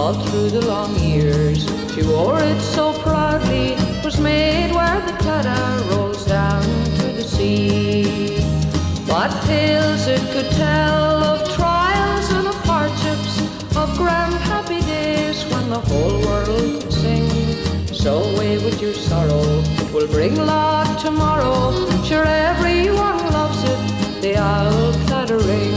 all through the long years. She wore it so proudly, it was made where the Claddagh rolls down to the sea. What tales it could tell of trials and of hardships, of grand happy days when the whole world could sing. So away with your sorrow, it will bring luck tomorrow. Sure everyone loves it, the old Claddagh ring.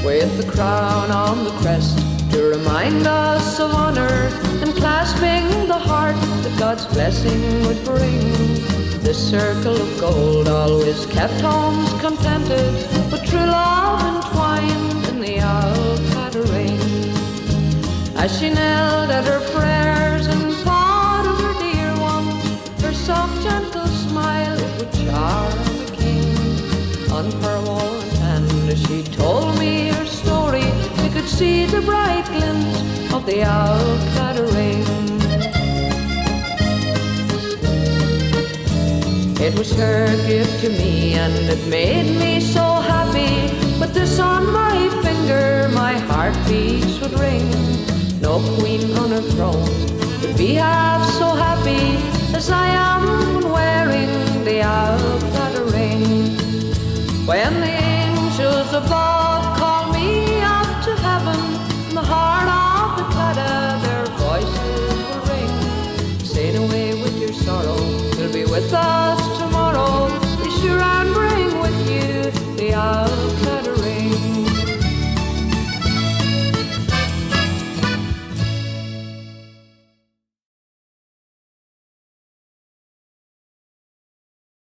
With the crown on the crest to remind us of honour, and clasping the heart that God's blessing would bring. This circle of gold always kept homes contented, with true love entwined in the old Claddagh ring. As she knelt at her prayers and thought of her dear one, her soft gentle smile it would charm a king. On her wall and as she told me her story, we could see the bright glint of the old Claddagh ring. It was her gift to me and it made me so happy. With this on my finger my heartbeats would ring. No queen on her throne would be half so happy as I am when wearing the old Claddagh ring. When the angels above